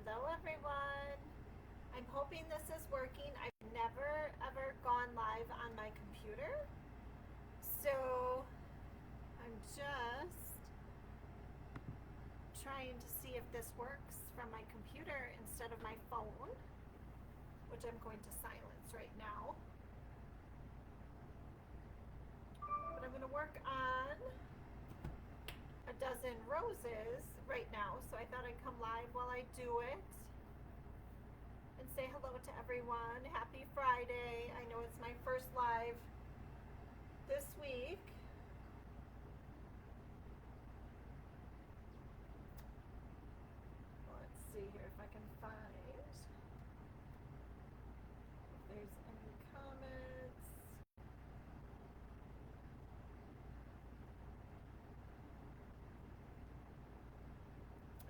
Hello everyone. I'm hoping this is working. I've never ever gone live on my computer. So I'm just trying to see if this works from my computer instead of my phone, which I'm going to silence right now. But I'm going to work on a dozen roses right now, so I thought I'd come live while I do it and say hello to everyone. Happy Friday. I know it's my first live this week. Let's see here if I can find if there's any comments.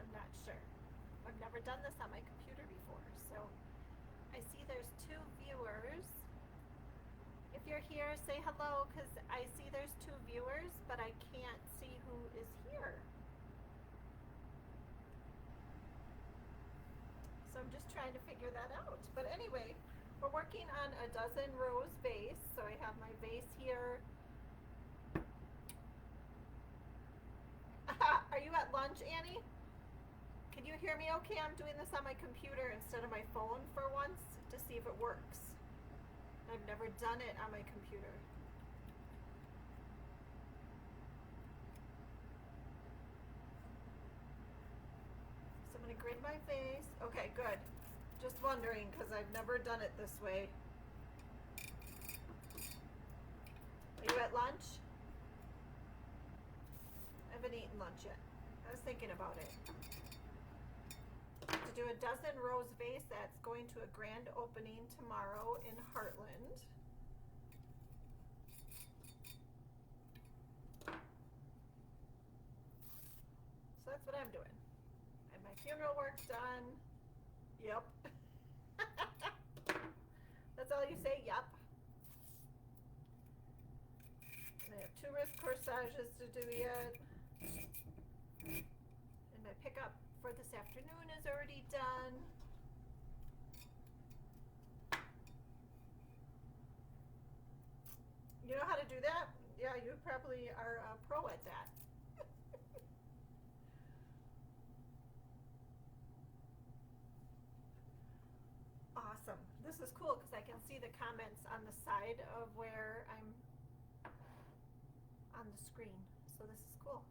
I'm not sure. I've never done this on my computer before, so I see there's 2 viewers. If you're here, say hello, because I see there's 2 viewers, but I can't see who is here. So I'm just trying to figure that out. But anyway, we're working on a dozen rose vase. So I have my vase here. Are you at lunch, Annie? Can you hear me okay? I'm doing this on my computer instead of my phone for once to see if it works. I've never done it on my computer. So I'm going to grid my vase. Okay, good. Just wondering because I've never done it this way. Are you at lunch? I haven't eaten lunch yet. I was thinking about it. To do a dozen rose vase that's going to a grand opening tomorrow in Heartland. So that's what I'm doing. I have my funeral work done. Yep. That's all you say, yep. And I have 2 wrist corsages to do yet. And my pickup for this afternoon is already done. You know how to do that? Yeah, you probably are a pro at that. Awesome. This is cool because I can see the comments on the side of where I'm on the screen. So this is cool.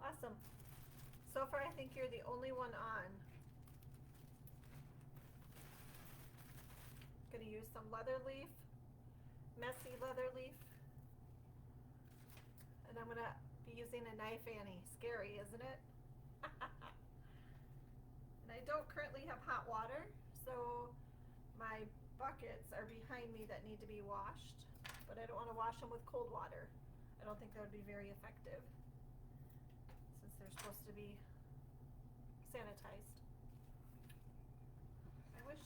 Awesome. So far I think you're the only one on. Gonna use some leather leaf, messy leather leaf. And I'm gonna be using a knife, Annie. Scary, isn't it? And I don't currently have hot water, so my buckets are behind me that need to be washed, but I don't want to wash them with cold water. I don't think that would be very effective since they're supposed to be sanitized. I wish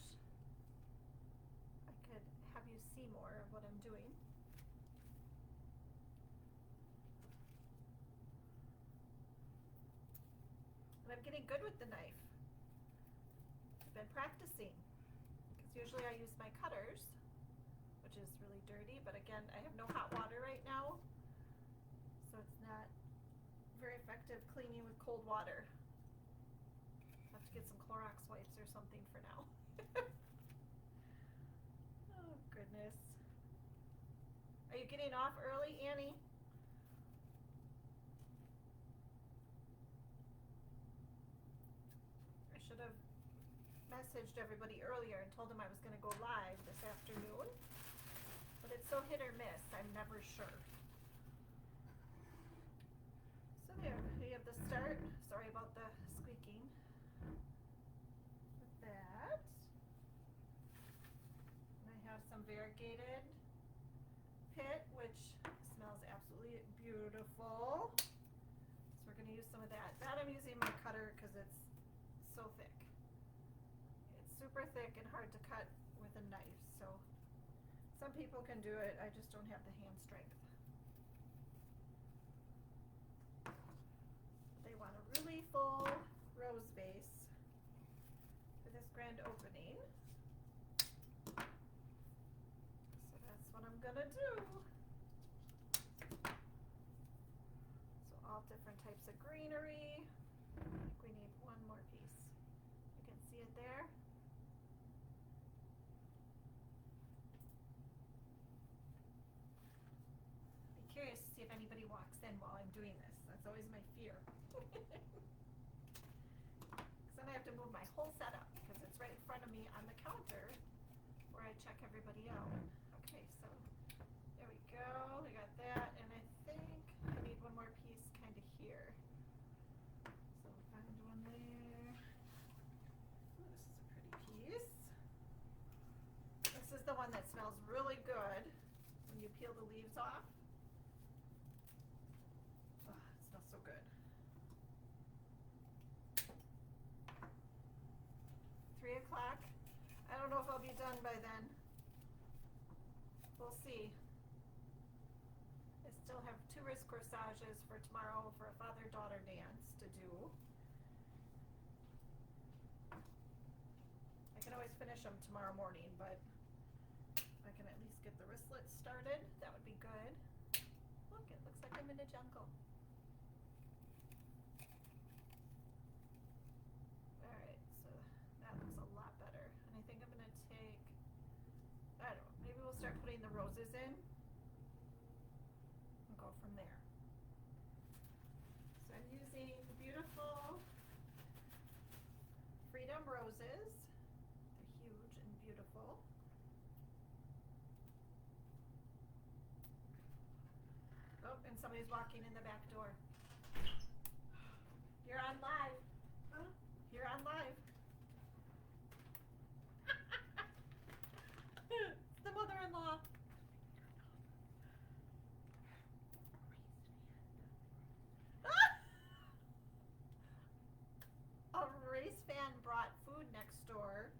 I could have you see more of what I'm doing. And I'm getting good with the knife. I've been practicing because usually I use my cutters, which is really dirty, but again, I have no hot water right now, so it's not very effective cleaning with cold water. I'll have to get some Clorox wipes or something for now. Oh goodness. Are you getting off early, Annie? I should have messaged everybody earlier and told them I was going to go live this afternoon, but it's so hit or miss, I'm never sure. So there, we have the start. Sorry about the squeaking. With that, and I have some variegated pit, which smells absolutely beautiful. So we're going to use some of that. That I'm using my cutter because it's so thick. It's super thick and hard to cut with a knife, so some people can do it. I just don't have the hand strength. They want a really full rose vase. grand opening. So that's what I'm gonna do. So all different types of greenery. I think we need one more piece. You can see it there. Be curious to see if anybody walks in while I'm doing this. That's always my fear. Then I have to move my whole setup because it's right in front of me on the counter where I check everybody out. Okay, so there we go. We got that, and I think I need one more piece kind of here. So find one there. Ooh, this is a pretty piece. This is the one that smells really good when you peel the leaves off. Oh, it smells so good. 3 o'clock. I don't know if I'll be done by then. We'll see. I still have 2 wrist corsages for tomorrow for a father-daughter dance to do. I can always finish them tomorrow morning, but if I can at least get the wristlets started, that would be good. Look, it looks like I'm in a jungle. Alright, so that looks a lot better. And I think I'm going to take, I don't know, maybe we'll start putting the roses in and go from there. So I'm using the beautiful Freedom Roses. They're huge and beautiful. Oh, and somebody's walking in the back door. You're on live. Huh? You're on live. It's the mother-in-law. A race fan brought food next door.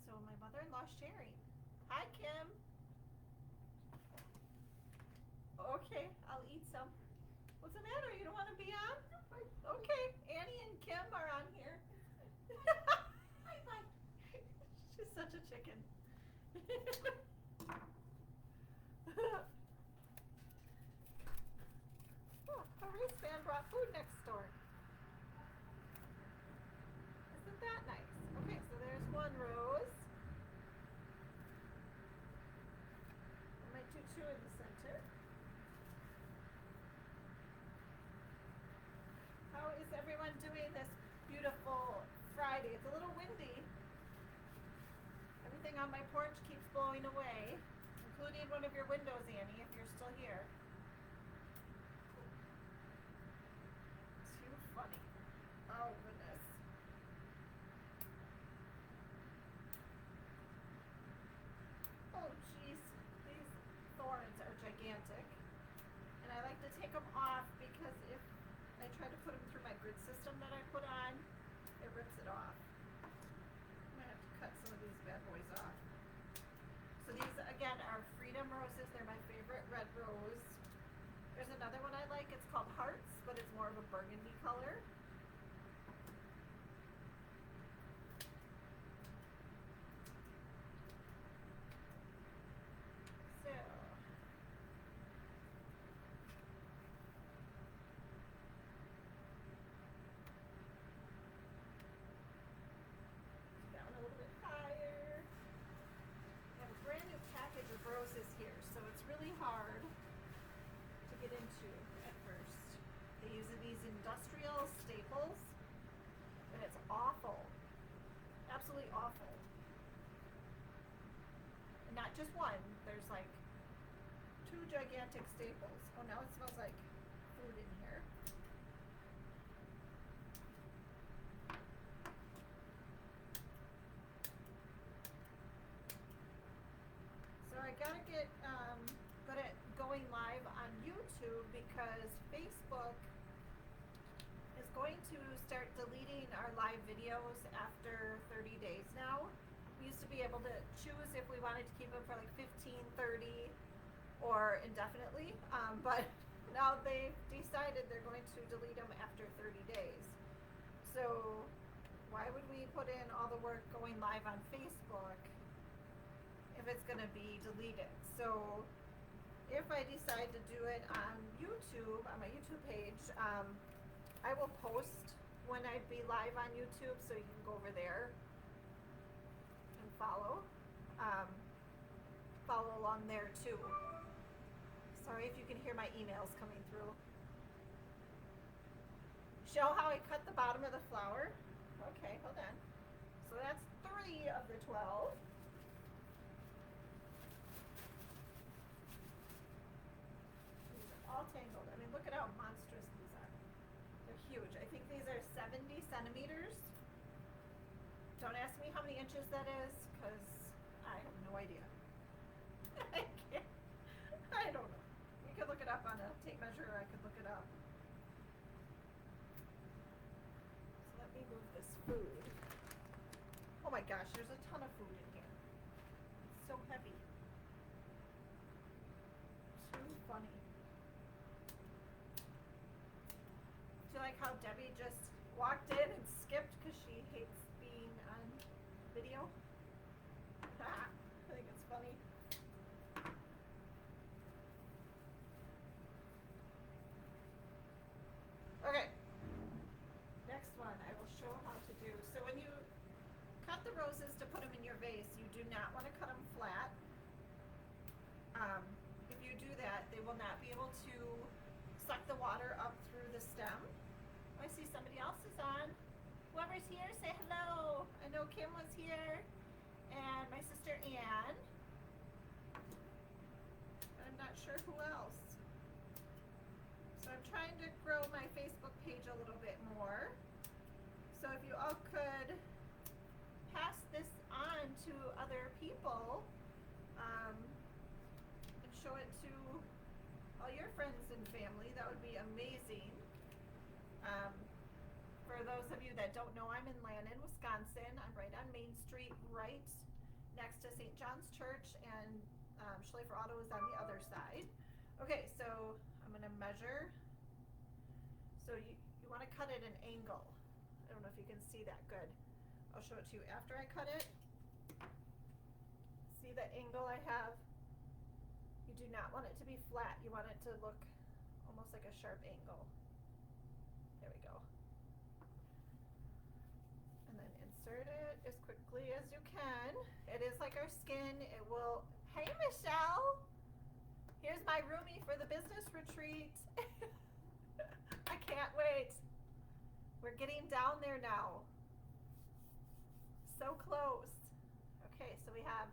So my mother-in-law's sharing. Hi, Kim. Okay, I'll eat some. What's the matter? You don't want to be on? Okay, Annie and Kim are on here. Hi. She's such a chicken. Oh, a race fan brought food next door. Isn't that nice? Okay, so there's one rose. I might do 2 in the center. How is everyone doing this beautiful Friday? It's a little windy. Everything on my porch keeps blowing away, including one of your windows, Annie, if you're still here. Too funny. Oh, goodness. Oh, jeez. These thorns are gigantic. And I like to take them off because if I try to put them through my grid system that I put on, it rips it off. I'm gonna have to cut some of these bad boys off. So these, again, are Freedom Roses. They're my favorite red rose. There's another one I like. It's called Hearts, but it's more of a burgundy color. So down a little bit higher. I have a brand new package of roses here, so it's really hard to get into at first. They use these industrial staples, and it's awful. Absolutely awful. And not just one, there's like 2 gigantic staples. Oh, now it smells like food in here. So I gotta get good at going live on YouTube because Facebook is going to start deleting our live videos after 30 days now. We used to be able to choose if we wanted to keep them for like 15, 30, or indefinitely, but now they've decided they're going to delete them after 30 days. So Why would we put in all the work going live on Facebook if it's going to be deleted? So if I decide to do it on YouTube, on my YouTube page, I will post when I'd be live on YouTube, so you can go over there and follow along there too. Sorry if you can hear my emails coming through. Show how I cut the bottom of the flower. Okay, hold on. So that's 3 of the 12. These are all tangled. I mean, look at how monstrous these are. They're huge. I think these are 70 centimeters. Don't ask me how many inches that is, because I have no idea. I can't. I don't know. You could look it up on a tape measure, or I could look it up. So let me move this food. Oh my gosh, there's a ton of food in here. It's so heavy. Too funny. Do you like how Debbie just walked in and skipped because she hates being on video? I think it's funny. Okay. Next one I will show how to do. So when you cut the roses to put them in your vase, you do not want to cut them flat. If you do that, they will not be able to suck the water up through the stem. I see somebody else is on. Whoever's here, say hello. I know Kim was here, and my sister Ann. I'm not sure who else. So I'm trying to grow my Facebook page a little bit more. So if you all could pass this on to other people, and show it to all your friends and family, that would be amazing. For those of you that don't know, I'm in Lannon, Wisconsin. I'm right on Main Street, right next to St. John's Church, and Schleifer Auto is on the other side. Okay, so I'm going to measure. So you want to cut it an angle. I don't know if you can see that good. I'll show it to you after I cut it. See the angle I have? You do not want it to be flat. You want it to look almost like a sharp angle. There we go. And then insert it as quickly as you can. It is like our skin. It will, hey Michelle! Here's my roomie for the business retreat. I can't wait. We're getting down there now. So close. Okay, so we have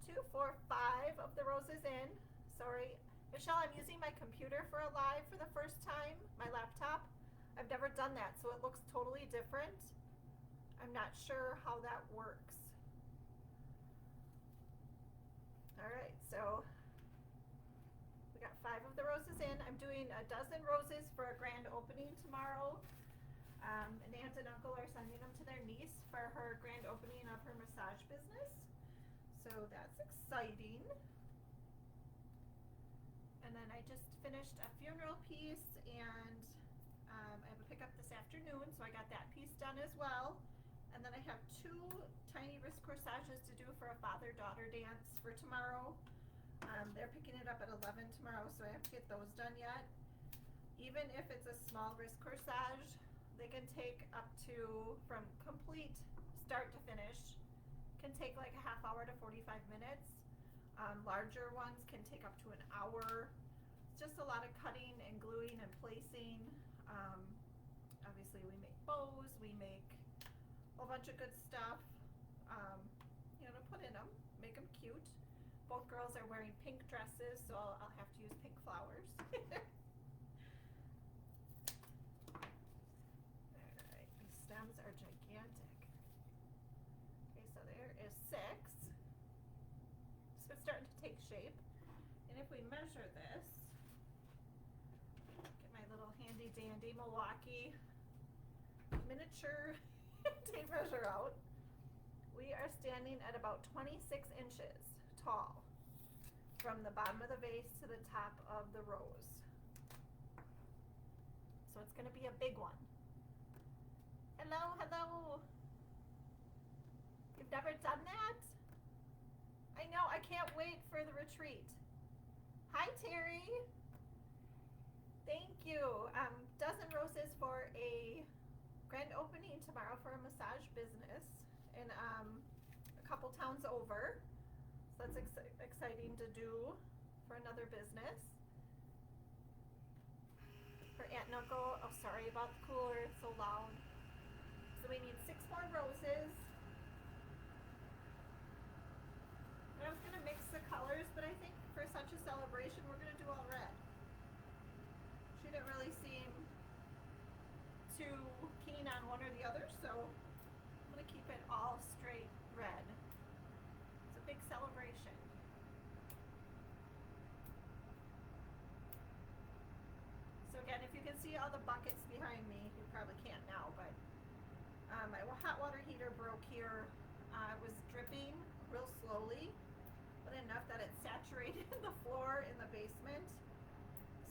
2, 4, 5 of the roses in. Sorry, Michelle, I'm using my computer for a live for the first time, my laptop. I've never done that, so it looks totally different. I'm not sure how that works. All right, so we got 5 of the roses in. I'm doing a dozen roses for a grand opening tomorrow. An aunt and uncle are sending them to their niece for her grand opening of her massage business. So that's exciting. And then I just finished a funeral piece, and I have a pickup this afternoon, so I got that piece done as well. And then I have 2 tiny wrist corsages to do for a father-daughter dance for tomorrow. They're picking it up at 11 tomorrow, so I have to get those done yet. Even if it's a small wrist corsage, they can take up to, from complete start to finish, can take like a half hour to 45 minutes. Larger ones can take up to an hour. It's just a lot of cutting and gluing and placing. Obviously we make bows, we make a whole bunch of good stuff, you know, to put in them, make them cute. Both girls are wearing pink dresses, so I'll have to use pink flowers. Alright, these stems are gigantic. Okay, so there is 6. So it's starting to take shape. And if we measure this, get my little handy dandy Milwaukee miniature tape measure out, we are standing at about 26 inches tall from the bottom of the vase to the top of the rose. So it's going to be a big one. Hello, hello. You've never done that? I know, I can't wait for the retreat. Hi, Terry. Thank you. Dozen Roses for a grand opening tomorrow for a massage business in a couple towns over. So that's exciting to do for another business. For Aunt and Uncle, oh sorry about the cooler, it's so loud. So we need 6 more roses. And I was gonna mix the colors, but I think for such a celebration, we're gonna do all red. She didn't really seem too keen on one or the other, so I'm gonna keep it all straight red. It's a big celebration. So again, if you can see all the buckets behind me, you probably can't now, but my hot water heater broke here. It was dripping real slowly, but enough that it saturated the floor in the basement.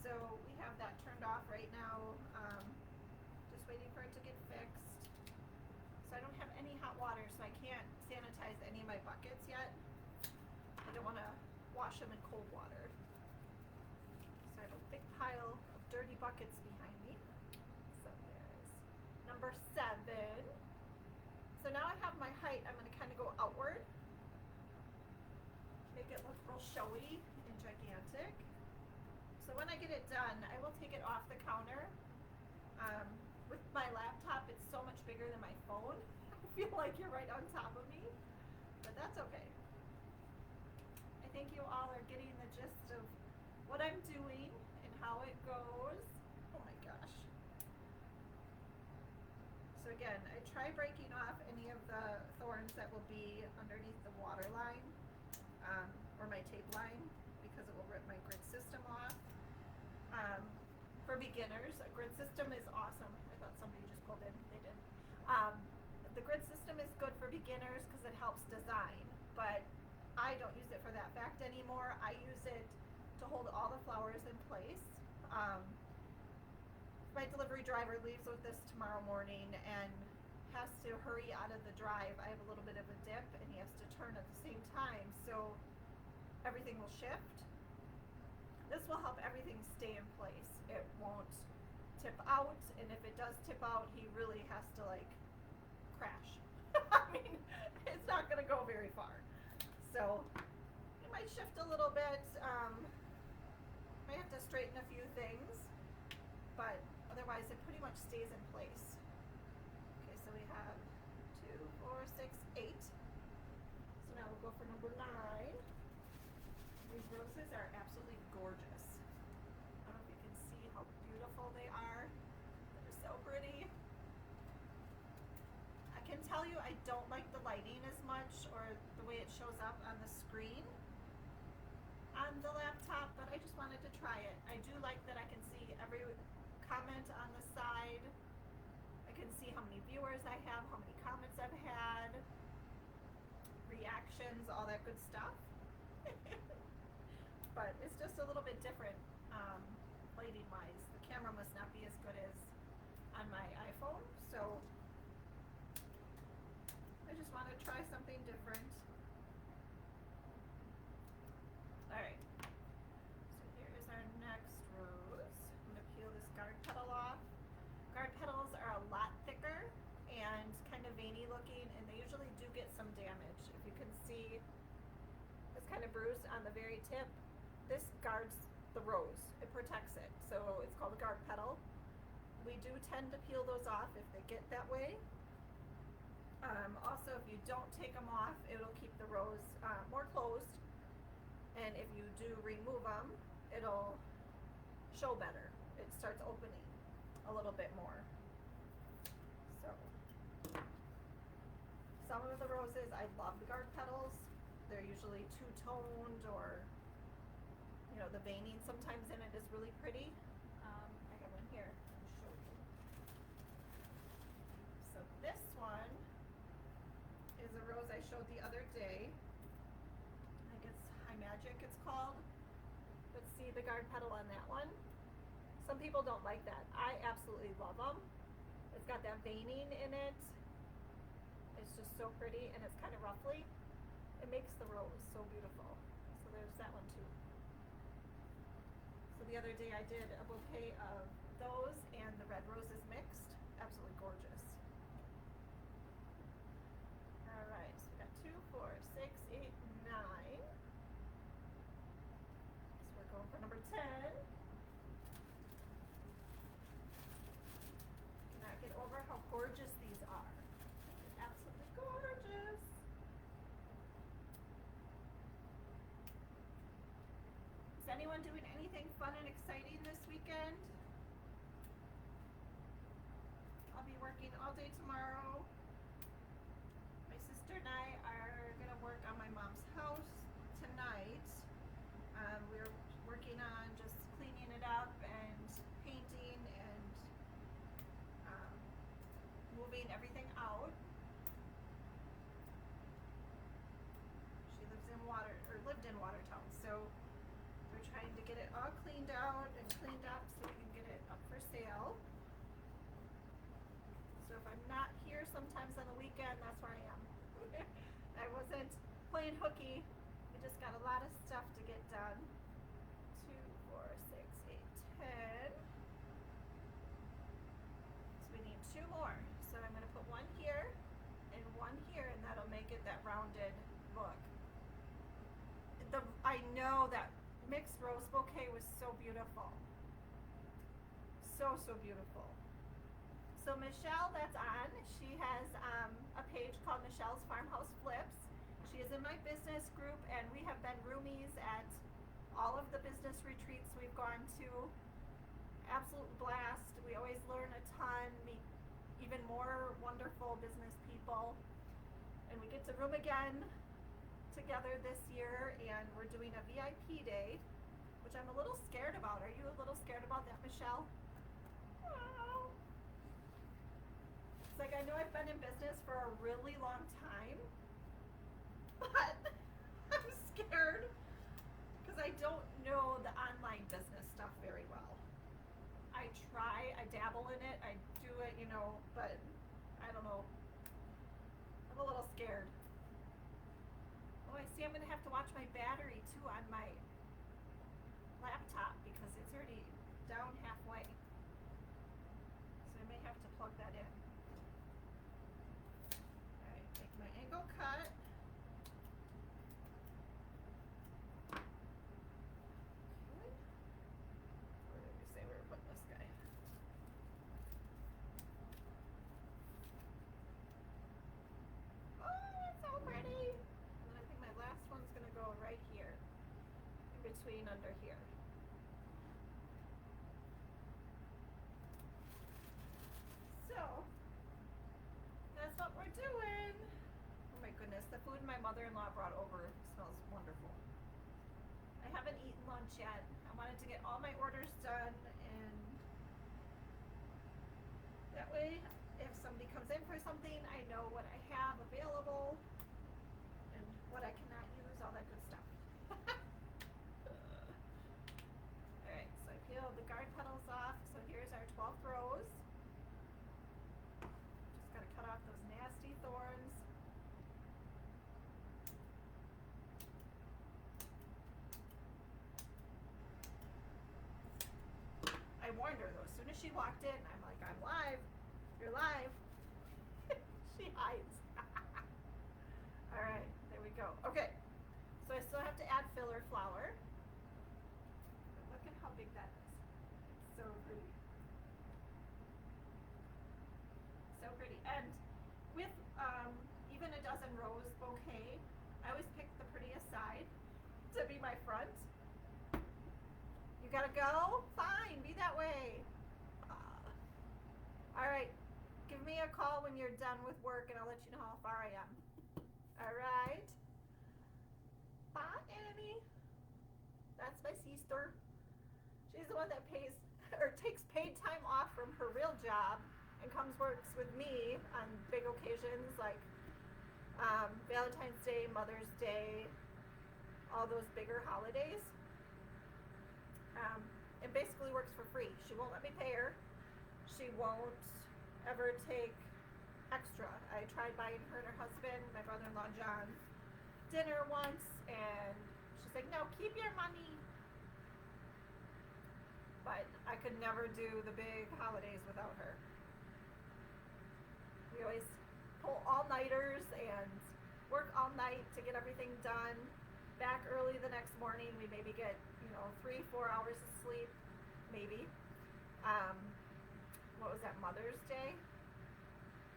So we have that turned off right now, just waiting for it to get fixed. So I don't have any hot water, so I can't sanitize any of my buckets yet. I don't want to wash them in cold water. So I have a big pile of dirty buckets behind me. So there's number 7. So now I have my height, I'm going to kind of go outward. Make it look real showy and gigantic. So when I get it done, I will take it off the counter. With my laptop, it's so much bigger than my phone. I feel like you're right on top of me, but that's okay. I think you all are getting the gist of what I'm doing and how it goes. Oh my gosh. So again, I try breaking off any of the thorns that will be underneath the water line, or my tape line, because it will rip my grid system off. For beginners, a grid system is awesome. I thought somebody just pulled in, they did. The grid system is good for beginners because it helps design, but I don't use it for that fact anymore. I use it to hold all the flowers in place. My delivery driver leaves with this tomorrow morning and has to hurry out of the drive. I have a little bit of a dip and he has to turn at the same time, so everything will shift. This will help everything stay in place. It won't tip out, and if it does tip out, he really has to like crash. I mean, it's not gonna go very far. So it might shift a little bit. Might have to straighten a few things, but otherwise it pretty much stays in place. Okay, so we have 2, 4, 6, 8. So now we'll go for number 9. These roses are absolutely gorgeous. I don't know if you can see how beautiful they are. They're so pretty. I can tell you I don't like the lighting as much, or the way it shows up on the screen on the laptop, but I just wanted to try it. I do like that I can see every comment on the side. I can see how many viewers I have, how many comments I've had, reactions, all that good stuff. But it's just a little bit different lighting wise. The camera must not be as good as on my iPhone, so I just want to try something different. Alright, so here is our next rose. I'm going to peel this guard petal off. Guard petals are a lot thicker and kind of veiny looking, and they usually do get some damage. If you can see, it's kind of bruised on the very tip. This guards the rose. It protects it. So it's called a guard petal. We do tend to peel those off if they get that way. Also, if you don't take them off, it'll keep the rose more closed. And if you do remove them, it'll show better. It starts opening a little bit more. So some of the roses, I love the guard petals. They're usually two-toned, or you know, the veining sometimes in it is really pretty. I have one here. I'll show you. So this one is a rose I showed the other day. I think it's High Magic it's called. But see the guard petal on that one? Some people don't like that. I absolutely love them. It's got that veining in it. It it's just so pretty, and it's kind of ruffly. It makes the rose so beautiful. So there's that one too. So the other day I did a bouquet of those and the red roses mixed. Absolutely gorgeous. All right, so we got 2, 4, 6, 8, 9. So we're going for number 10. Cannot get over how gorgeous these are. They're absolutely gorgeous. Is anyone doing anything fun and exciting this weekend? I'll be working all day tomorrow. My sister and I are going to work on my mom's house tonight. We're working on just cleaning it up and painting and moving everything out. She lived in Watertown, so we're trying to get it all cleaned out and cleaned up so we can get it up for sale. So if I'm not here sometimes on the weekend, that's where I am. I wasn't playing hooky. We just got a lot of stuff to get done. 2, 4, 6, 8, 10. So we need 2 more. So I'm going to put one here and one here, and that'll make it that rounded look. I know that mixed rose bouquet was so beautiful. So beautiful. So Michelle, that's on. She has a page called Michelle's Farmhouse Flips. She is in my business group, and we have been roomies at all of the business retreats we've gone to. Absolute blast. We always learn a ton, meet even more wonderful business people. And we get to room again together this year, and we're doing a VIP day, which I'm a little scared about. Are you a little scared about that, Michelle? Oh. It's like, I know I've been in business for a really long time, but I'm scared because I don't know the online business stuff very well. I try, I dabble in it, I do it, but I don't know. I'm a little scared. Oh, I see I'm going to have to watch my battery too on my laptop because it's already down halfway. So I may have to plug that in. Alright, make my angle cut. Okay. Where did we say we were putting this guy? Oh, it's so pretty! And then I think my last one's going to go right here. In between under here. So, that's what we're doing. Oh my goodness, the food my mother-in-law brought over smells wonderful. I haven't eaten lunch yet. I wanted to get all my orders done, and that way, if somebody comes in for something, I know what I have available and what I cannot use, all that good stuff. Alright, so I peeled the guard petals off. So here's our 12th rose. Just gotta cut off those nasty thorns. I warned her though, as soon as she walked in, I'm like, I'm live. You're live. She hides. Alright, there we go. Okay, so I still have to add filler flour. But look at how big that is. It's so pretty. So pretty. And with even a dozen rose bouquet, I always pick the prettiest side to be my front. You gotta go? Fine, be that way. Alright, give me a call when you're done with work and I'll let you know how far I am. Alright? Bye, Annie. That's my sister. She's the one that takes paid time off from her real job and works with me on big occasions like Valentine's Day, Mother's Day, all those bigger holidays. And basically works for free. She won't let me pay her. She won't ever take extra. I tried buying her and her husband, my brother-in-law John, dinner once, and she's like, no, keep your money. But I could never do the big holidays without her. We always pull all-nighters and work all night to get everything done. Back early the next morning, we maybe get, 3-4 hours of sleep, maybe. What was that, Mother's Day?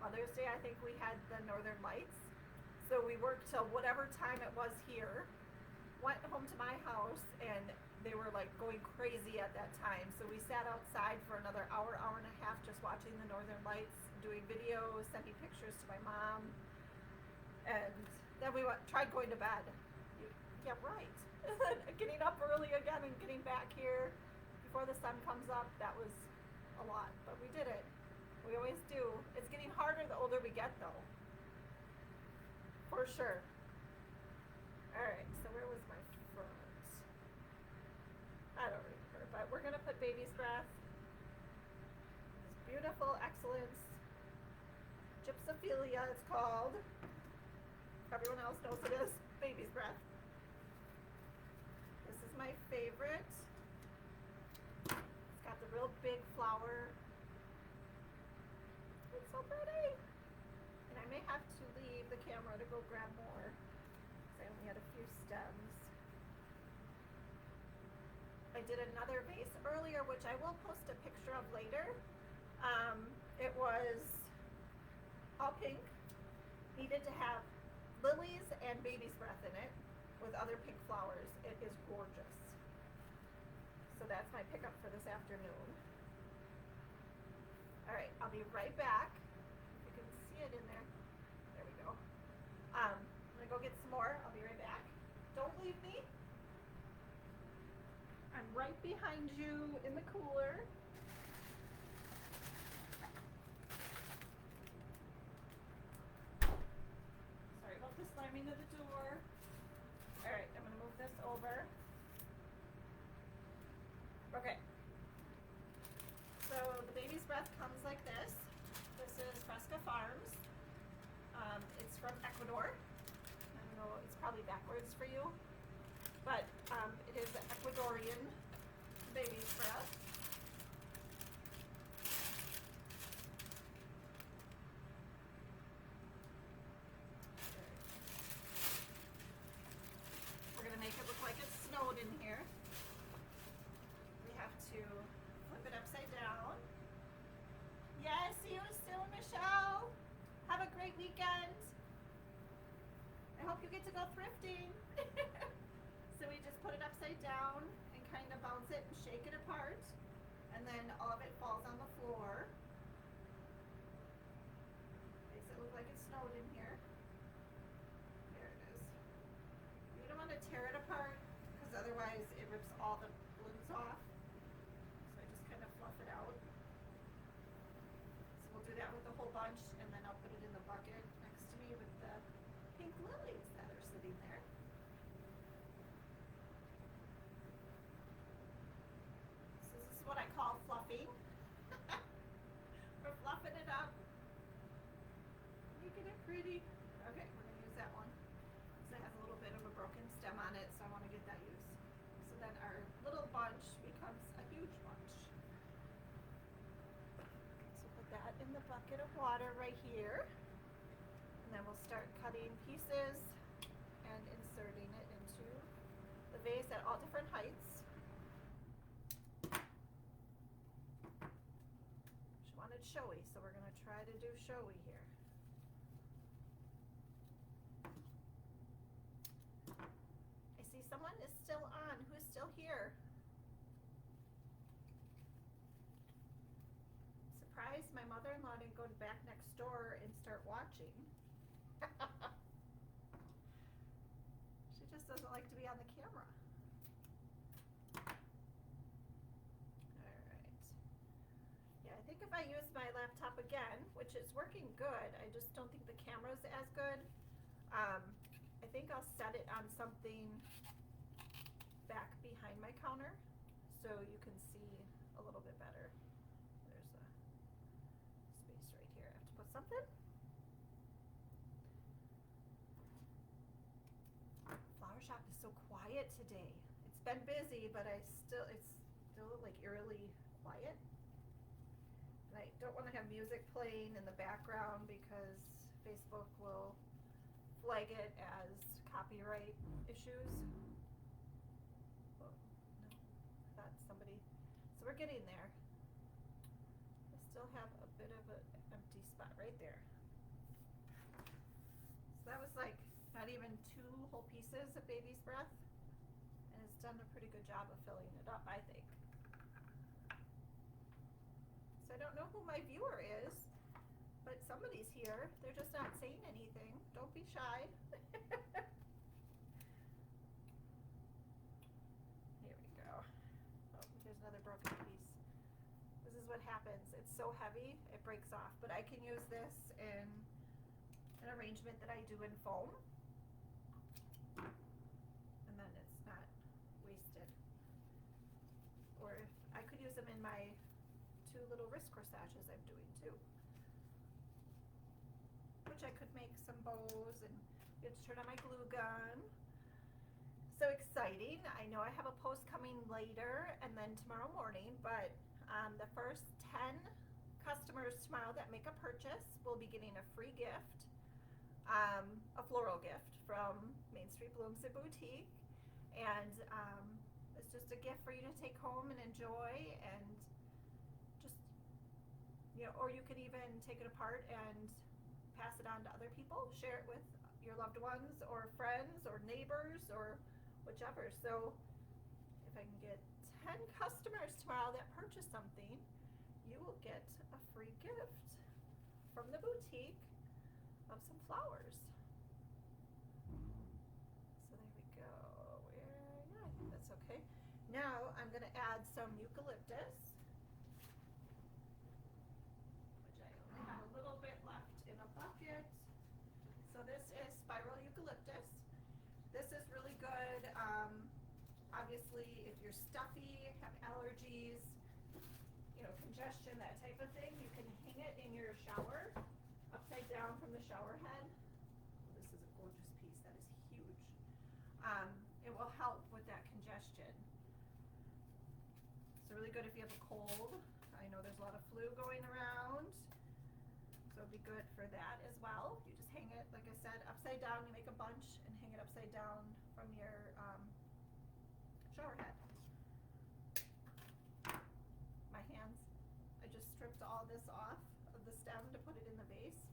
Mother's Day, I think we had the Northern Lights. So we worked till whatever time it was here, went home to my house, and they were like going crazy at that time. So we sat outside for another hour, hour and a half, just watching the Northern Lights, doing videos, sending pictures to my mom. And then we tried going to bed. Yeah, right. Getting up early again and getting back here before the sun comes up, that was a lot, but we did it. We always do. It's getting harder the older we get, though. For sure. Alright, so where was my front? I don't remember, but we're going to put Baby's Breath. It's beautiful, excellence. Gypsophilia, it's called. Everyone else knows it is Baby's Breath. This is my favorite. It's got the real big flower. It's so pretty. And I may have to leave the camera to go grab more, because I only had a few stems. I did another vase earlier, which I will post a picture of later. It was all pink. Needed to have lilies and Baby's Breath in it with other pink flowers. It is gorgeous. So that's my pickup for this afternoon. Alright, I'll be right back. If you can see it in there. There we go. I'm gonna go get some more. I'll be right back. Don't leave me. I'm right behind you in the cooler. Sorry about the slamming of the door. Alright, I'm gonna move this over. Okay. So the Baby's Breath comes like this. This is Fresca Farms. It's from Ecuador. I don't know, it's probably backwards for you. But it is Ecuadorian Baby's Breath. We're going to make it look like it snowed in here. We have to flip it upside down. Yes, see you soon, Michelle. Have a great weekend. I hope you get to go thrifting. So we just put it upside down and kind of bounce it and shake it apart. And then all of it falls on the floor. Makes it look like it snowed in here. There it is. You don't want to tear it apart because otherwise it rips all the balloons off. So I just kind of fluff it out. So we'll do that with the whole bunch, and then I'll put it in the bucket next to me with the pink lilies that are sitting there. So this is what I call fluffing. We're fluffing it up. Making it pretty. Okay, we're going to use that one. So it has a little bit of a broken stem on it, so I want to get that used. So then our little bunch becomes a huge bunch. So put that in the bucket of water right here. And then we'll start cutting pieces and inserting it into the vase at all different heights. She wanted showy, so we're going to try to do showy here. I see someone is still on. Who's still here? Surprised my mother-in-law didn't go back next door and start watching. She just doesn't like to be on the camera. Alright. Yeah, I think if I use my laptop again, which is working good, I just don't think the camera's as good. I think I'll set it on something back behind my counter so you can see a little bit better. There's a space right here. I have to put something. flower shop is so quiet today. It's been busy, but it's still like eerily quiet. And I don't want to have music playing in the background because Facebook will flag it as copyright issues. Oh, no, that's somebody. So we're getting there. I still have a bit of an empty spot right there. So that was like not even 2 whole pieces of baby's breath, and it's done a pretty good job of filling it up, I think. So I don't know who my viewer is, but somebody's here. They're just not saying anything. Don't be shy. Here we go. Oh, here's another broken piece. This is what happens. It's so heavy, it breaks off. But I can use this in an arrangement that I do in foam. And then it's not wasted. Or if I could use them in my 2 little wrist corsages I'm doing too. Which I could make some bows and get to turn on my glue gun. So exciting. I know I have a post coming later and then tomorrow morning, but the first 10 customers tomorrow that make a purchase will be getting a free gift, a floral gift from Main Street Blooms and Boutique. And it's just a gift for you to take home and enjoy, and just, you know, or you could even take it apart and pass it on to other people, share it with your loved ones or friends or neighbors or whichever. So if I can get 10 customers tomorrow that purchase something, you will get a free gift from the boutique of some flowers. So there we go. Yeah, I think that's okay. Now I'm going to add some eucalyptus, which I only have a little bit left in a bucket. So this is spiral eucalyptus. This is really good. Obviously, if you're stuffy, have allergies, you know, congestion, that type of thing, you can hang it in your shower, upside down from the shower head. Oh, this is a gorgeous piece. That is huge. It will help with that congestion. It's really good if you have a cold. I know there's a lot of flu going around, so it'd be good for that as well. You just hang it, like I said, upside down. You make a bunch and hang it upside down from your shower head. My hands, I just stripped all this off of the stem to put it in the vase.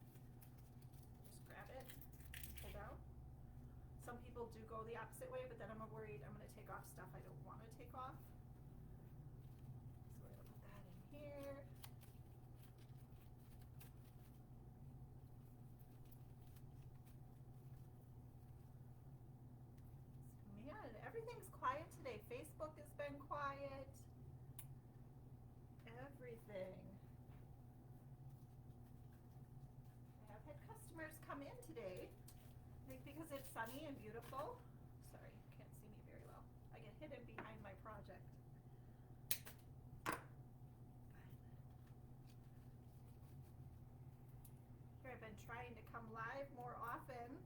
Just grab it, pull down. Some people do go the opposite way, but then I'm worried I'm going to take off stuff I don't want to take off. So we're going to put that in here. Man, everything's quiet today. Facebook has been quiet. Everything. I have had customers come in today. I think because it's sunny and beautiful. Sorry, can't see me very well. I get hidden behind my project. Here I've been trying to come live more often,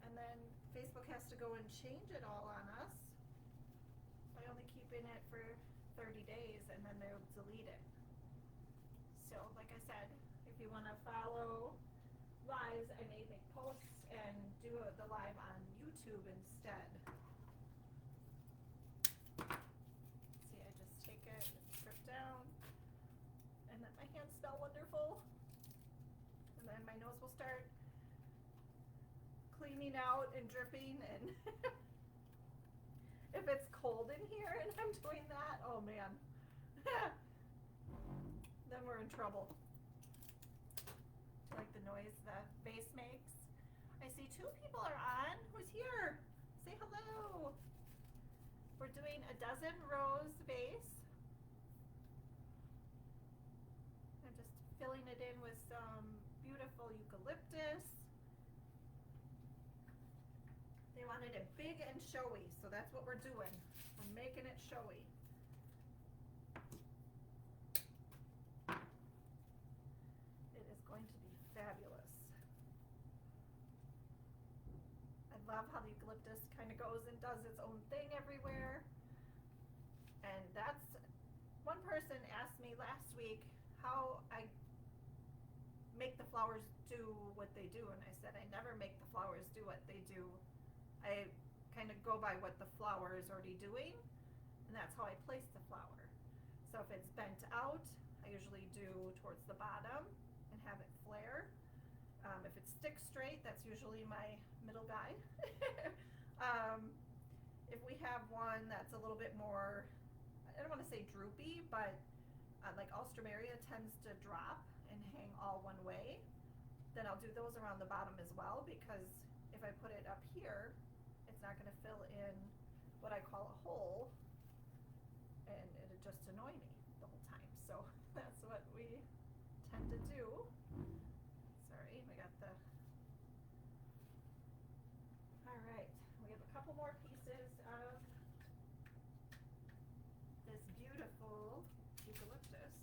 and then Facebook has to go and change it all on us by only keeping it for 30 days, and then they'll delete it. So, like I said, if you want to follow lives, I may make posts and do the live on YouTube instead. See, I just take it, strip down, and then my hands smell wonderful. And then my nose will start cleaning out and dripping, and if it's cold in here and I'm doing that, oh man, then we're in trouble. Do you like the noise the vase makes? I see 2 people are on. Who's here? Say hello. We're doing a dozen rose vase. I'm just filling it in with some beautiful eucalyptus. They wanted it big and showy, so that's what we're doing. We're making it showy. It is going to be fabulous. And love how the eucalyptus kind of goes and does its own thing everywhere. And that's, one person asked me last week how I make the flowers do what they do, and I said I never make the flowers do what they do. I kind of go by what the flower is already doing, and that's how I place the flower. So if it's bent out, I usually do towards the bottom and have it flare. If it sticks straight, that's usually my middle guy. If we have one that's a little bit more, I don't want to say droopy, but like Alstroemeria tends to drop and hang all one way, then I'll do those around the bottom as well, because if I put it up here, it's not going to fill in what I call a hole, and it'd just annoy me the whole time. So that's what we tend to do. Sorry, we got the, all right, we have a couple more pieces of this beautiful eucalyptus.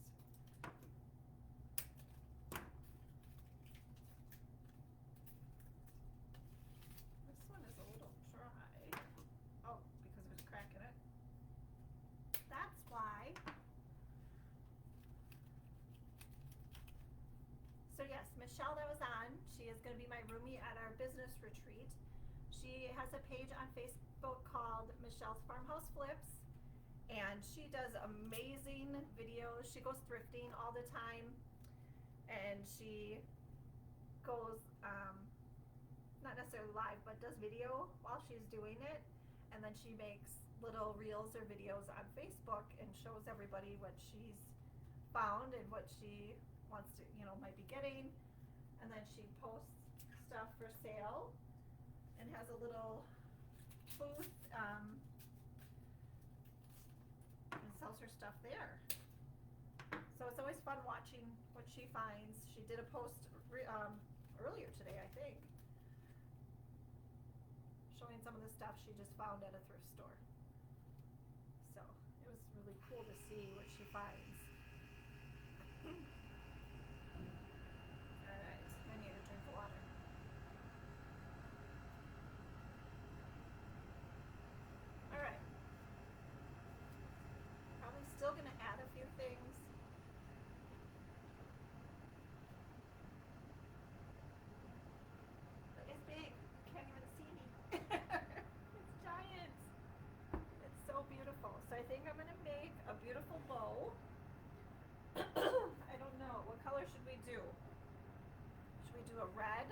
This one is a little dry. Oh, because there's a crack in it. That's why. So yes, Michelle that was on, she is going to be my roomie at our business retreat. She has a page on Facebook called Michelle's Farmhouse Flips, and she does amazing videos. She goes thrifting all the time, and she goes, not necessarily live, but does video while she's doing it, and then she makes little reels or videos on Facebook and shows everybody what she's found and what she wants to, you know, might be getting, and then she posts stuff for sale and has a little booth and sells her stuff there. So it's always fun watching what she finds. She did a post earlier today, I think, showing some of the stuff she just found at a thrift store. So it was really cool to see what she finds. Alright, I need a drink of water. Alright. Probably still going to add a few things. But it's big. Can't even see me. It's giant. It's so beautiful. So I think I'm going to make a beautiful bow. I don't know. What color should we do? Should we do a red?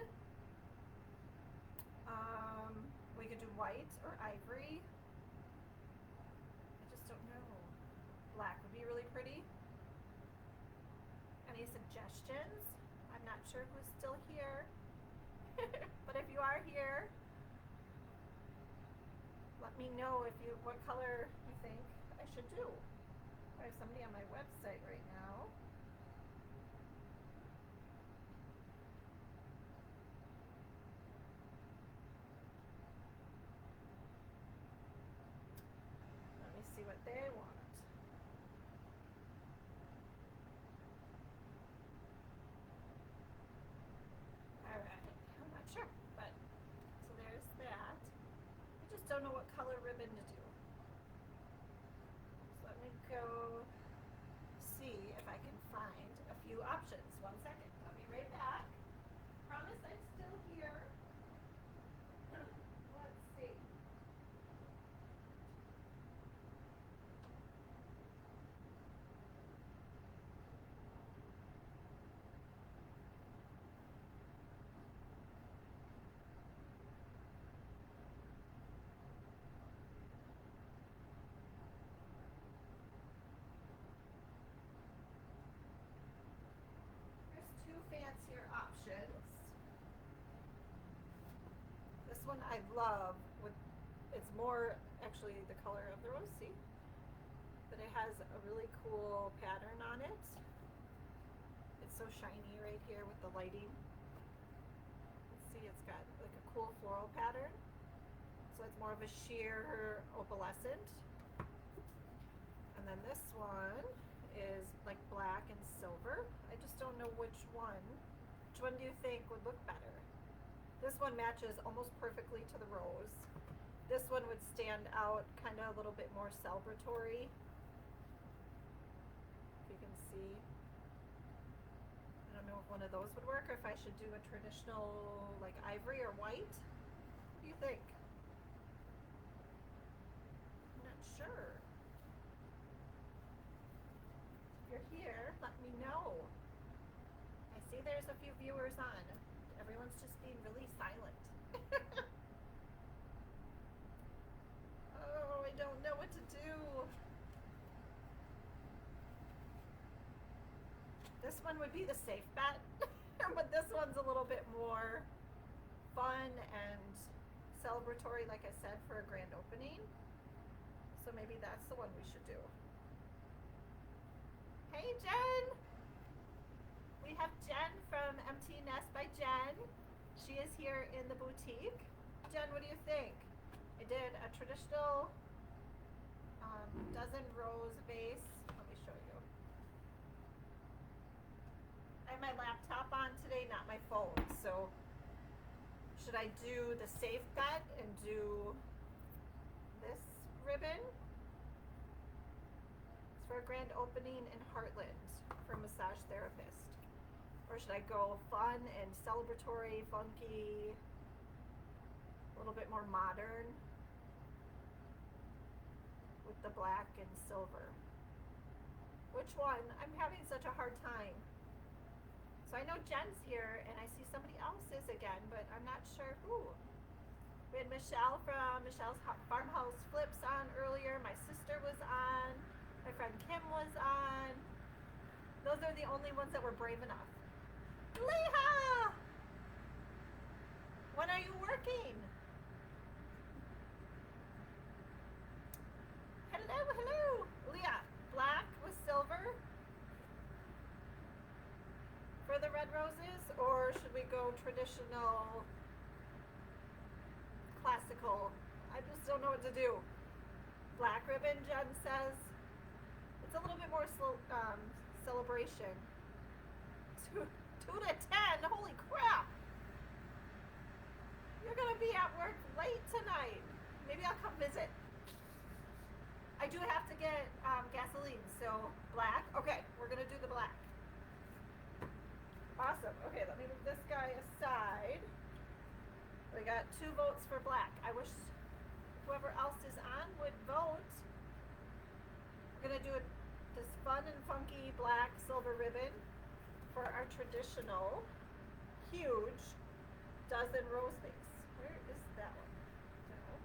We could do white or ivory. I just don't know. Black would be really pretty. Any suggestions? I'm not sure who's still here. But if you are here, let me know what color you think I should do. I have somebody on my website right now. Let me see what they want. Alright, I'm not sure, but so there's that. I just don't know what color ribbon to do. So let me go see if I can find a few options. 1 second. I'll be right back. Promise I'm still here. Let's see. There's two fancier options. This one I love. It's more actually the color of the rose, see? But it has a really cool pattern on it. It's so shiny right here with the lighting. See, it's got like a cool floral pattern. So it's more of a sheer opalescent. And then this one is like black and silver. I just don't know which one. Which one do you think would look better? This one matches almost perfectly to the rose. This one would stand out kind of a little bit more celebratory. If you can see. I don't know if one of those would work or if I should do a traditional like ivory or white. What do you think? I'm not sure. If you're here, let me know. I see there's a few viewers on. Everyone's just being really silent. Oh, I don't know what to do. This one would be the safe bet, but this one's a little bit more fun and celebratory, like I said, for a grand opening. So maybe that's the one we should do. Hey, Jen! We have Jen from Empty Nest by Jen. She is here in the boutique. Jen, what do you think? I did a traditional dozen rose vase. Let me show you. I have my laptop on today, not my phone. So should I do the safe bet and do this ribbon? It's for a grand opening in Heartland for a massage therapist. Or should I go fun and celebratory, funky, a little bit more modern with the black and silver? Which one? I'm having such a hard time. So I know Jen's here and I see somebody else is again, but I'm not sure who. We had Michelle from Michelle's Farmhouse Flips on earlier. My sister was on. My friend Kim was on. Those are the only ones that were brave enough. Leah! When are you working? Hello, hello. Leah, black with silver for the red roses, or should we go traditional, classical? I just don't know what to do. Black ribbon, Jen says. It's a little bit more celebration. 2 to 10, holy crap! You're gonna be at work late tonight. Maybe I'll come visit. I do have to get gasoline, so black. Okay, we're gonna do the black. Awesome. Okay, let me move this guy aside. We got 2 votes for black. I wish whoever else is on would vote. We're gonna do this fun and funky black silver ribbon for our traditional huge dozen rose vase. Where is that one? No.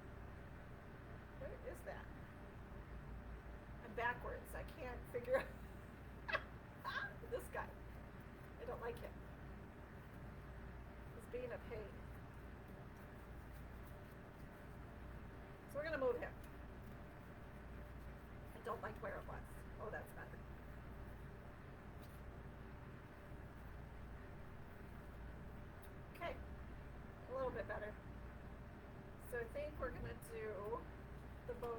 Where is that? I'm backwards. I can't figure out this guy. I don't like him. He's being a pain. So we're gonna move him. I don't like where it was. Oh, that's better. Okay, a little bit better. So I think we're gonna do the bow.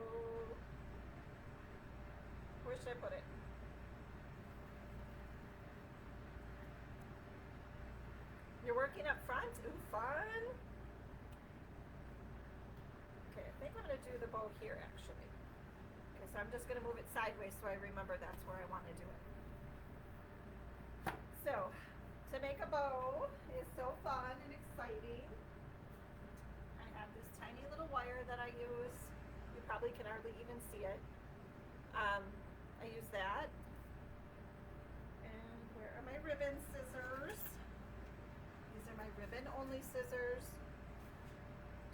Where should I put it? You're working up front? Ooh, fun. Okay, I think I'm gonna do the bow here actually. Okay, so I'm just gonna move it sideways so I remember that's where I want to do it. So, to make a bow is so fun and exciting. I have this tiny little wire that I use. You probably can hardly even see it. I use that. And where are my ribbon scissors? These are my ribbon only scissors.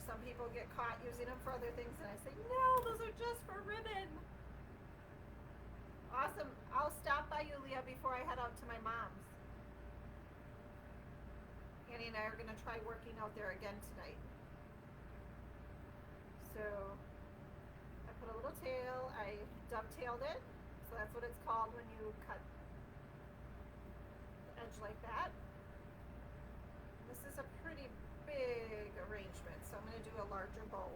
Some people get caught using them for other things and I say, no, those are just for ribbon. Awesome. I'll stop by you, Leah, before I head out to my mom's. Annie and I are going to try working out there again tonight. So I put a little tail. I dovetailed it. So that's what it's called when you cut the edge like that. This is a pretty big arrangement, so I'm going to do a larger bow.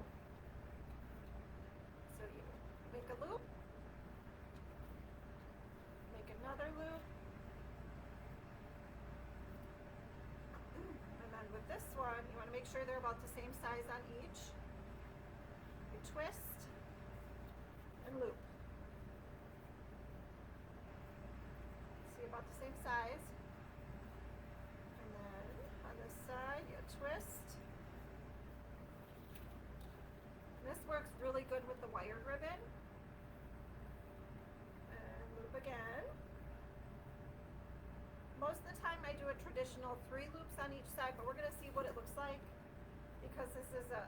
So you make a loop, make another loop, and then with this one, you want to make sure they're about the same size on each. You twist and loop. See, about the same size. And then on this side, you twist. And this works really good with the wired ribbon. And loop again. Most of the time I do a traditional 3 loops on each side, but we're going to see what it looks like because this is a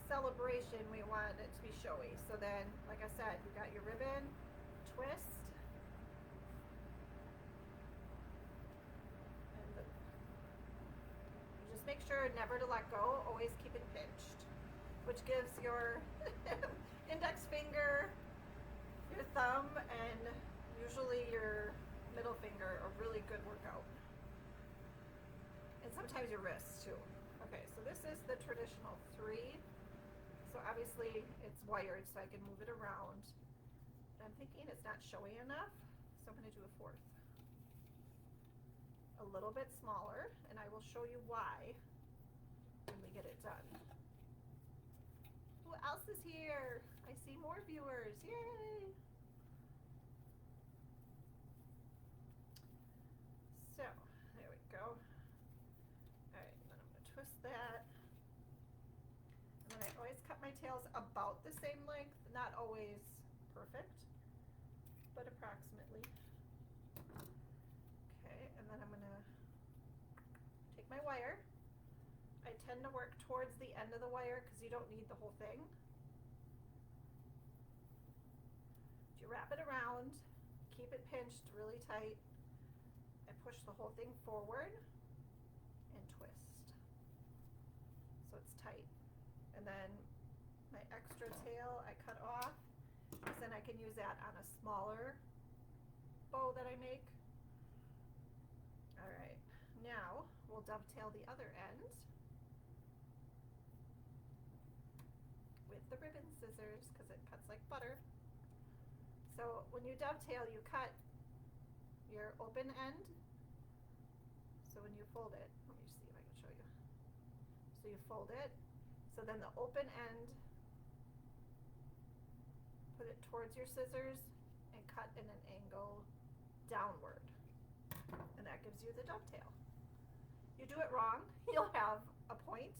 celebration. We want it to be showy. So then, like I said, you got your ribbon, twist, and loop. You just make sure never to let go, always keep it pinched, which gives your index finger, your thumb, and usually your middle finger a really good workout. And sometimes your wrists too. Okay, so this is the traditional 3. So obviously it's wired so I can move it around. But I'm thinking it's not showy enough, so I'm going to do a 4th. A little bit smaller, and I will show you why when we get it done. Who else is here? I see more viewers. Yay! So, there we go. Alright, then I'm going to twist that. And then I always cut my tails about the same length. Not always perfect, but approximately. Okay, and then I'm going to take my wire. I tend to work towards the end of the wire because you don't need the whole thing. You wrap it around, keep it pinched really tight. Push the whole thing forward and twist so it's tight. And then my extra tail I cut off because then I can use that on a smaller bow that I make. Alright, now we'll dovetail the other end with the ribbon scissors because it cuts like butter. So when you dovetail, you cut your open end. So when you fold it, let me see if I can show you. So you fold it, so then the open end, put it towards your scissors and cut in an angle downward. And that gives you the dovetail. You do it wrong, you'll have a point.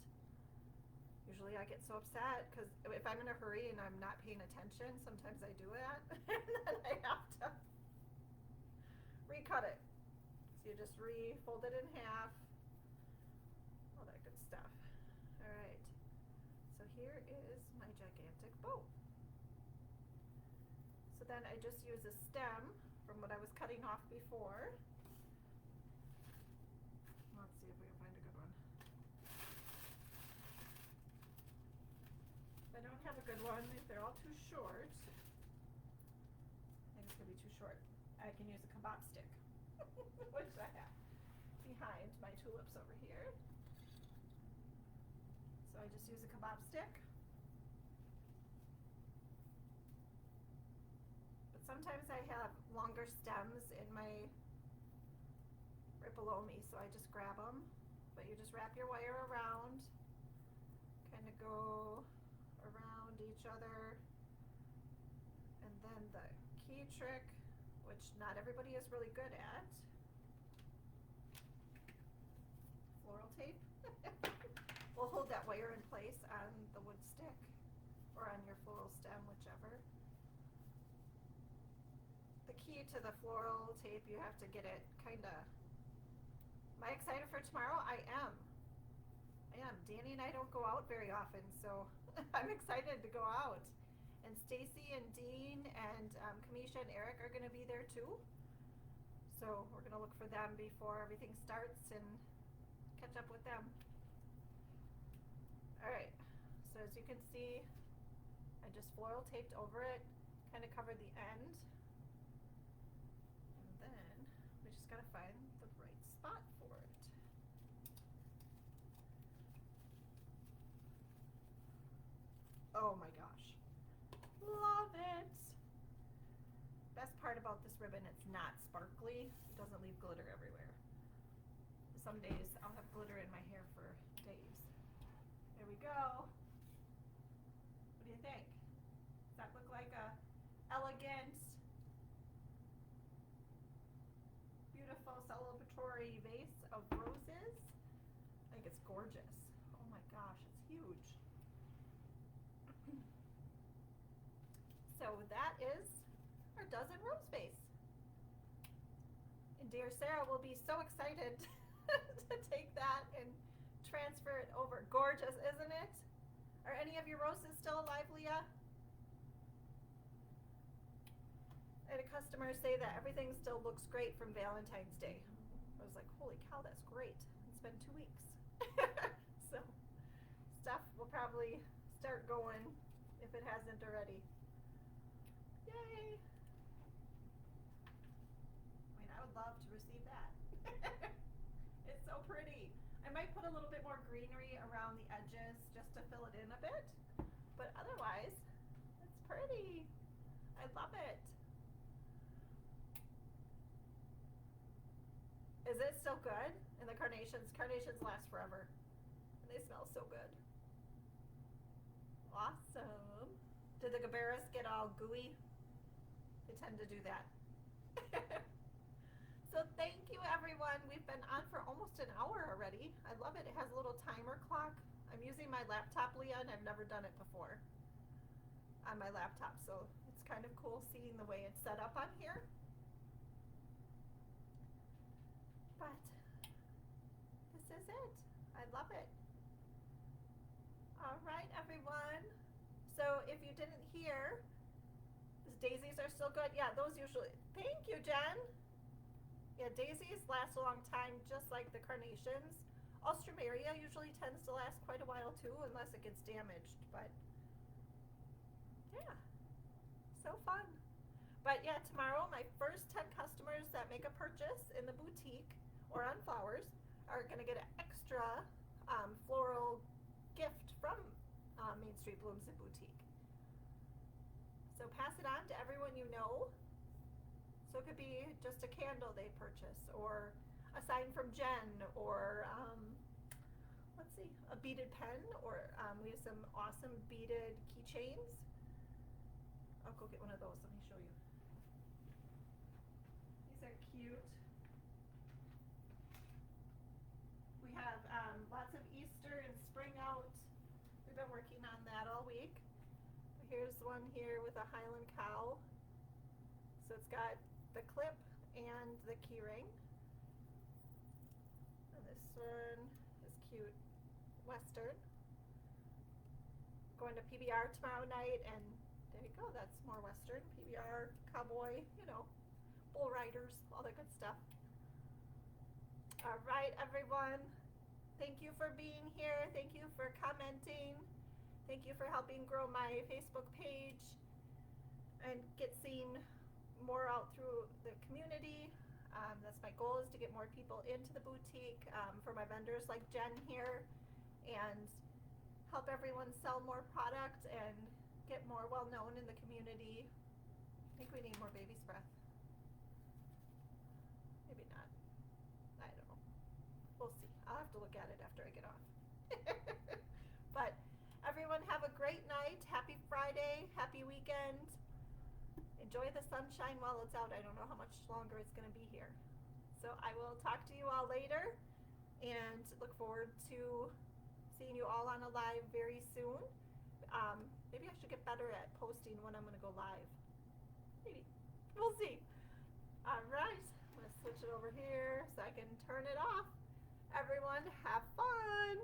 Usually I get so upset because if I'm in a hurry and I'm not paying attention, sometimes I do it and then I have to recut it. So you just refold it in half, all that good stuff. All right, so here is my gigantic bow. So then I just use a stem from what I was cutting off before. Let's see if we can find a good one. If I don't have a good one, if they're all too short, I think it's gonna be too short. I can use a kebab stick. Which I have behind my tulips over here. So I just use a kebab stick. But sometimes I have longer stems in my right below me, so I just grab them. But you just wrap your wire around, kind of go around each other. And then the key trick, which not everybody is really good at, floral tape. We'll hold that wire in place on the wood stick or on your floral stem, whichever. The key to the floral tape, you have to get it kind of. Am I excited for tomorrow? I am. Danny and I don't go out very often, so I'm excited to go out. And Stacy and Dean and Kamisha and Eric are going to be there too. So we're going to look for them before everything starts and catch up with them. Alright, so as you can see, I just floral taped over it, kind of covered the end. And then we just got to find the right spot for it. Oh my gosh. Love it! Best part about this ribbon, it's not sparkly. It doesn't leave glitter everywhere. Some days I'll have glitter in my hair for days. we go. What do you think? Does that look like a elegant, beautiful celebratory vase of roses? I think it's gorgeous. Oh my gosh, it's huge. So that is our dozen rose vase. And dear Sarah will be so excited to take that and transfer it over. Gorgeous, isn't it? Are any of your roses still alive, Leah? I had a customer say that everything still looks great from Valentine's Day. I was like, holy cow, that's great. It's been 2 weeks. So stuff will probably start going if it hasn't already. Yay! I mean, I would love to receive that. It's so pretty. I might put a little bit more greenery around the edges just to fill it in a bit, but otherwise, it's pretty. I love it. Is it still good? And the carnations last forever. And they smell so good. Awesome. Did the gabaris get all gooey? They tend to do that. So thank you everyone. We've been on for almost an hour already. I love it. It has a little timer clock. I'm using my laptop, Leah, and I've never done it before on my laptop. So it's kind of cool seeing the way it's set up on here. But this is it. I love it. All right, everyone. So if you didn't hear, the daisies are still good. Yeah, those usually. Thank you, Jen. Yeah, daisies last a long time, just like the carnations. Alstroemeria usually tends to last quite a while too, unless it gets damaged. But yeah, so fun. But yeah, tomorrow my first 10 customers that make a purchase in the boutique or on flowers are going to get an extra floral gift from Main Street Blooms and Boutique. So pass it on to everyone you know. So it could be just a candle they purchase, or a sign from Jen, or let's see, a beaded pen, or we have some awesome beaded keychains. I'll go get one of those. Let me show you. These are cute. We have lots of Easter and spring out. We've been working on that all week. Here's one here with a Highland cow. So it's got the clip and the key ring. And this one is cute. Western. Going to PBR tomorrow night, and there you go. That's more Western. PBR, cowboy, you know, bull riders, all that good stuff. All right, everyone. Thank you for being here. Thank you for commenting. Thank you for helping grow my Facebook page and get seen more out through the community. That's my goal, is to get more people into the boutique for my vendors like Jen here, and help everyone sell more product and get more well known in the community. I think we need more baby's breath. Maybe not. I don't know. We'll see. I'll have to look at it after I get off. But everyone have a great night. Happy Friday. Happy weekend. Enjoy the sunshine while it's out. I don't know how much longer it's going to be here. So I will talk to you all later, and look forward to seeing you all on a live very soon. Maybe I should get better at posting when I'm going to go live. Maybe. We'll see. All right. I'm going to switch it over here so I can turn it off. Everyone, have fun.